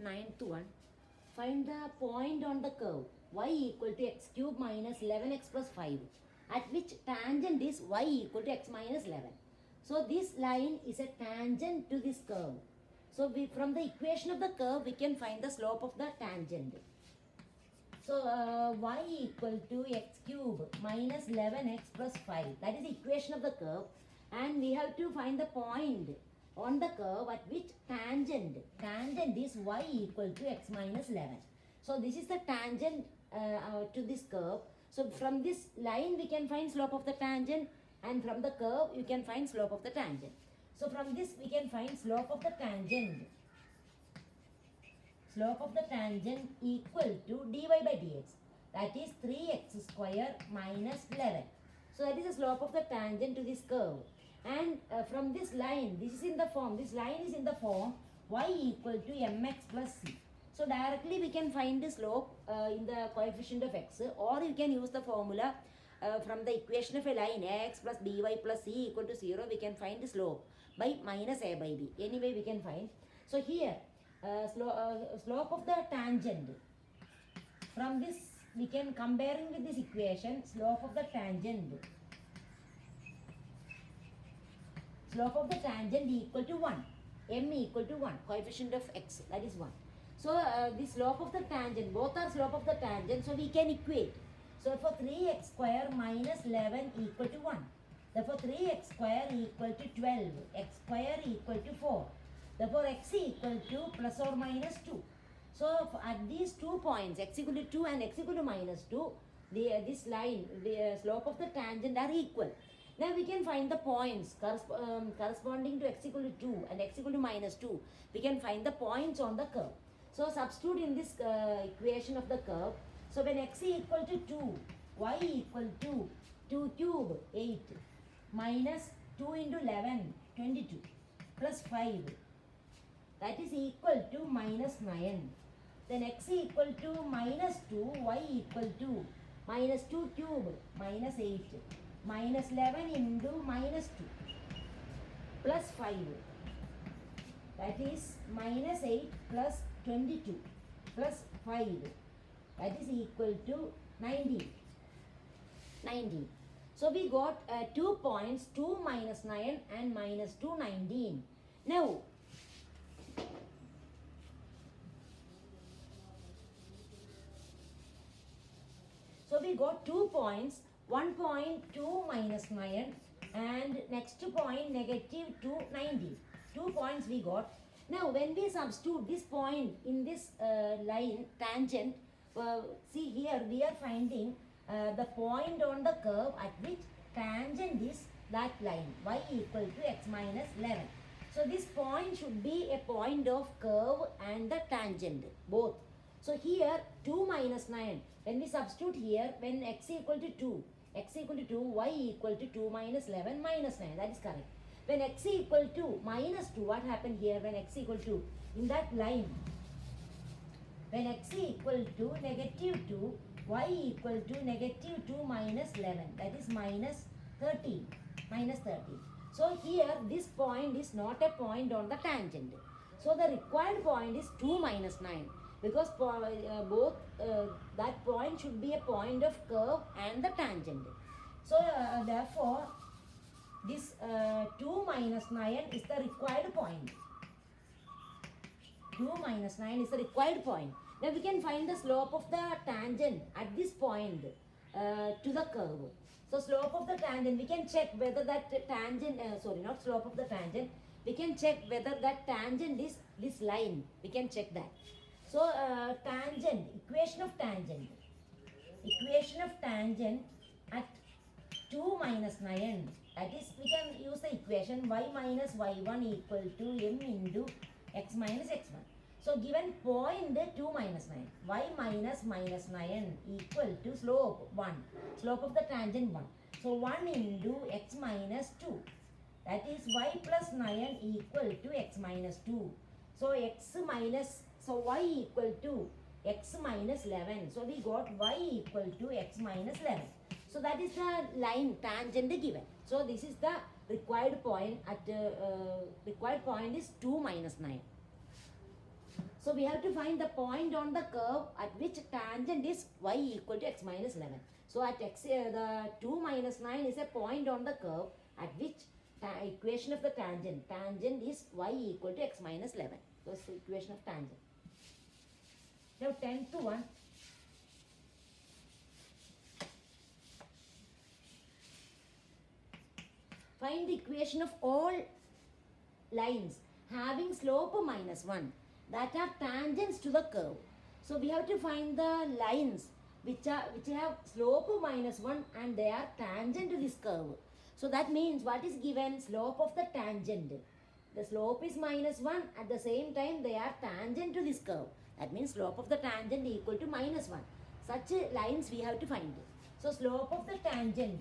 ninth one. Find the point on the curve y equal to x cube minus 11x plus 5 at which tangent is y equal to x minus 11. So this line is a tangent to this curve. So from the equation of the curve we can find the slope of the tangent. So y equal to x cube minus 11x plus 5. That is the equation of the curve. And we have to find the point on the curve at which tangent is y equal to x minus 11. So this is the tangent to this curve. So from this line we can find slope of the tangent, and from the curve you can find slope of the tangent. So from this we can find slope of the tangent. Slope of the tangent equal to dy by dx. That is 3x square minus 11. So that is the slope of the tangent to this curve. And from this line, this line is in the form y equal to mx plus c. So directly we can find the slope in the coefficient of x, or you can use the formula from the equation of a line x plus dy plus c equal to 0. We can find the slope by minus a by b. Anyway we can find. So here slope of the tangent, from this we can comparing with this equation, slope of the tangent equal to 1, m equal to 1, coefficient of x, that is 1. So the slope of the tangent, both are slope of the tangent, so we can equate. So for 3x square minus 11 equal to 1. Therefore 3x square equal to 12, x square equal to 4. Therefore x equal to plus or minus 2. So at these 2 points, x equal to 2 and x equal to minus 2, this line, the slope of the tangent are equal. Now we can find the points corresponding to x equal to 2 and x equal to minus 2. We can find the points on the curve. So substitute in this equation of the curve. So when x equal to 2, y equal to 2 cube 8 minus 2 into 11 22 plus 5, that is equal to minus 9. Then x equal to minus 2, y equal to minus 2 cube minus 8 minus 11 into minus 2 plus 5, that is minus 8 plus 22 plus 5, that is equal to 19. So we got 2 points, 2 minus 9 and minus 2 19. Now so we got 2 points, 1 point 2 minus 9 and next point negative 2 19. 2 points we got. Now when we substitute this point in this line tangent, see here we are finding the point on the curve at which tangent is that line y equal to x minus 11. So this point should be a point of curve and the tangent both. So here 2 minus 9, when we substitute here, when x equal to 2, y equal to 2 minus 11 minus 9, that is correct. When x equal to minus 2, what happened here when x equal to, in that line, when x equal to negative 2, y equal to negative 2 minus 11, that is minus 13. So here this point is not a point on the tangent. So the required point is 2 minus 9. Because both that point should be a point of curve and the tangent. So therefore this 2 minus 9 is the required point. 2 minus 9 is the required point. Now we can find the slope of the tangent at this point to the curve. So slope of the tangent, we can check whether that tangent, not slope of the tangent, we can check whether that tangent is this line. We can check that. So tangent, equation of tangent at 2 minus 9, that is we can use the equation y minus y1 equal to m into x minus x1. So given point 2 minus 9, y minus 9 equal to slope 1, slope of the tangent 1. So 1 into x minus 2, that is y plus 9 equal to x minus 2. So y equal to x minus 11. So we got y equal to x minus 11. So that is the line tangent given. So this is the required point at required point is 2 minus 9. So So we have to find the point on the curve at which tangent is y equal to x minus 11. So at x, the 2 minus 9 is a point on the curve at which equation of the tangent is y equal to x minus 11. So it's the equation of tangent. Now 10th one. Find the equation of all lines having slope minus 1 that are tangents to the curve. So we have to find the lines which have slope minus 1 and they are tangent to this curve. So that means what is given? Slope of the tangent. The slope is minus 1, at the same time they are tangent to this curve. That means slope of the tangent equal to minus 1. Such lines we have to find. So slope of the tangent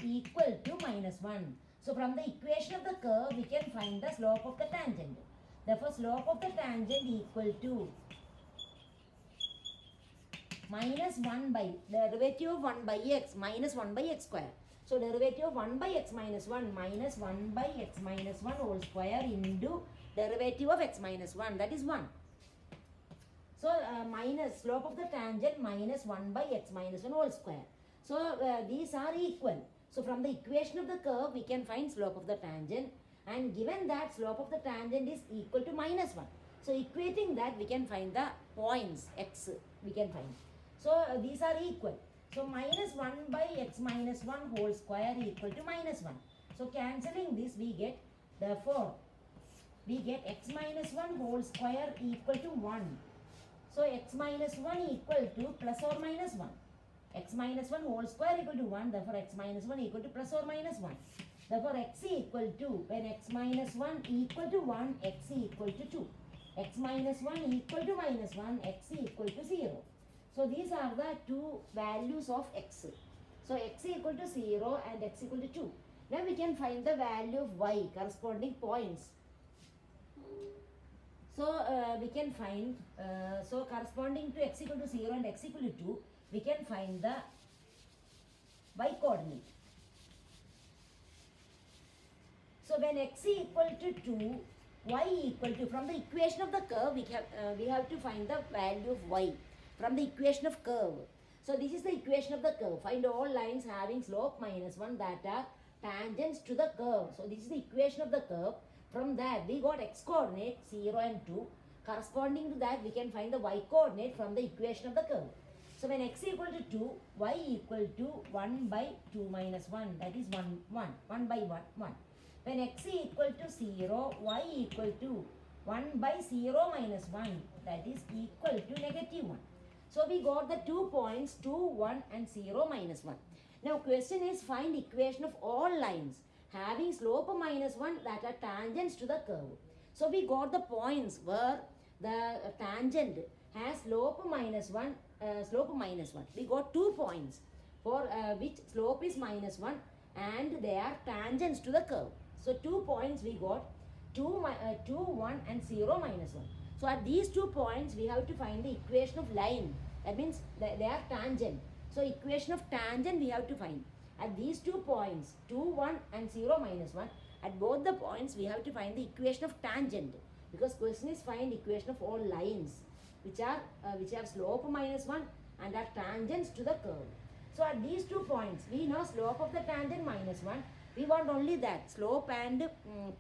equal to minus 1. So from the equation of the curve we can find the slope of the tangent. Therefore slope of the tangent equal to minus 1 by derivative of 1 by x minus 1 by x square. So derivative of 1 by x minus 1 minus 1 by x minus 1 whole square into derivative of x minus 1, that is 1. So minus slope of the tangent minus 1 by x minus 1 whole square. So these are equal. So from the equation of the curve we can find slope of the tangent, and given that slope of the tangent is equal to minus 1. So equating that we can find the points x we can find. So these are equal. So minus 1 by x minus 1 whole square equal to minus 1. So cancelling this we get, therefore we get x minus 1 whole square equal to 1. So x minus 1 equal to plus or minus 1. X minus 1 whole square equal to 1, therefore x minus 1 equal to plus or minus 1. Therefore x equal to, when x minus 1 equal to 1, x equal to 2. X minus 1 equal to minus 1, x equal to 0. So these are the two values of x. So x equal to 0 and x equal to 2. Now we can find the value of y corresponding points. So we can find, so corresponding to x equal to 0 and x equal to 2, we can find the y coordinate. So when x equal to 2, y equal to, from the equation of the curve we have to find the value of y from the equation of curve. So this is the equation of the curve. Find all lines having slope minus 1 that are tangents to the curve. So this is the equation of the curve. From that we got x coordinate 0 and 2. Corresponding to that we can find the y coordinate from the equation of the curve. So when x equal to 2, y equal to 1 by 2 minus 1, that is 1 by 1. When x equal to 0, y equal to 1 by 0 minus 1, that is equal to negative 1. So we got the 2 points 2, 1 and 0 minus 1. Now question is find equation of all lines having slope minus 1 that are tangents to the curve. So we got the points where the tangent has slope minus 1. We got 2 points for which slope is minus 1 and they are tangents to the curve. So 2 points we got 2, 1 and 0 minus 1. So at these 2 points we have to find the equation of line. That means they are tangent. So equation of tangent we have to find. At these 2 points 2, 1 and 0 minus 1, at both the points we have to find the equation of tangent, because question is find equation of all lines which have slope minus 1 and are tangents to the curve. So at these 2 points we know slope of the tangent minus 1. We want only that slope and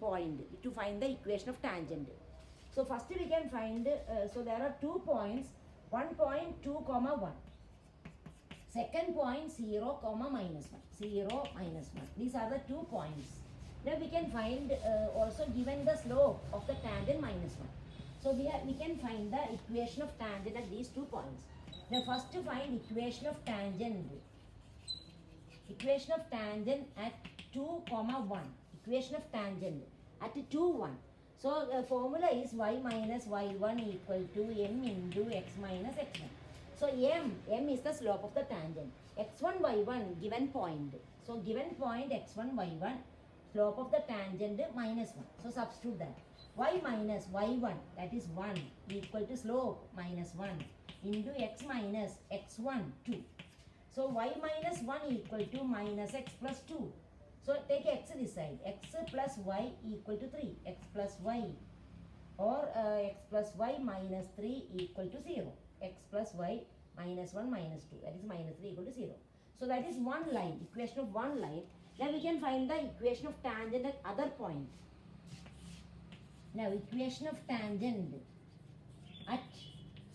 point to find the equation of tangent. So first we can find, so there are 2 points, 1 point 2 comma 1. Second point 0 comma minus 1. 0 minus 1. These are the 2 points. Now we can find also given the slope of the tangent minus 1. So we can find the equation of tangent at these 2 points. Now first to find equation of tangent. Equation of tangent at 2 comma 1. Equation of tangent at 2, 1. So the formula is y minus y1 equal to m into x minus x1. So m is the slope of the tangent. x1, y1 given point. So given point x1, y1, slope of the tangent minus 1. So substitute that. Y minus y1, that is 1, equal to slope minus 1 into x minus x1, 2. So y minus 1 equal to minus x plus 2. So take x this side. X plus y equal to 3. X plus y or x plus y minus 3 equal to 0. X plus y minus 1 minus 2. That is minus 3 equal to 0. So that is one line. Equation of one line. Then we can find the equation of tangent at other point. Now equation of tangent at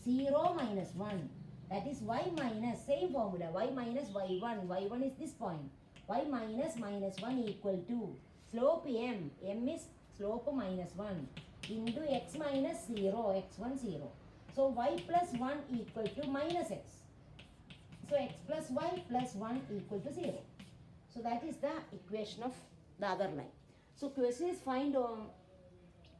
0 minus 1. That is y minus, same formula, y minus y1. y1 is this point. Y minus minus 1 equal to slope m. m is slope minus 1 into x minus 0, x1 0. So y plus 1 equal to minus x. So x plus y plus 1 equal to 0. So that is the equation of the other line. So question is find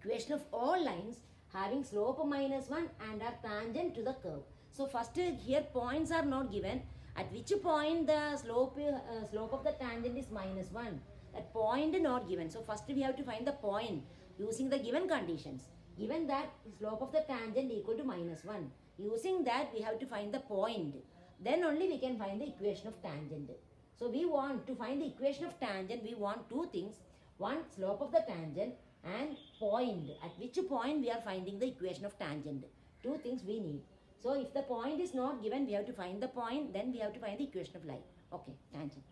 equation of all lines having slope minus 1 and are tangent to the curve. So first here points are not given. At which point the slope of the tangent is minus 1. That point not given. So first we have to find the point using the given conditions. Given that slope of the tangent equal to minus 1. Using that we have to find the point. Then only we can find the equation of tangent. So we want to find the equation of tangent. We want two things. One, slope of the tangent, and point. At which point we are finding the equation of tangent. Two things we need. So if the point is not given, we have to find the point. Then we have to find the equation of line. Okay, tangent.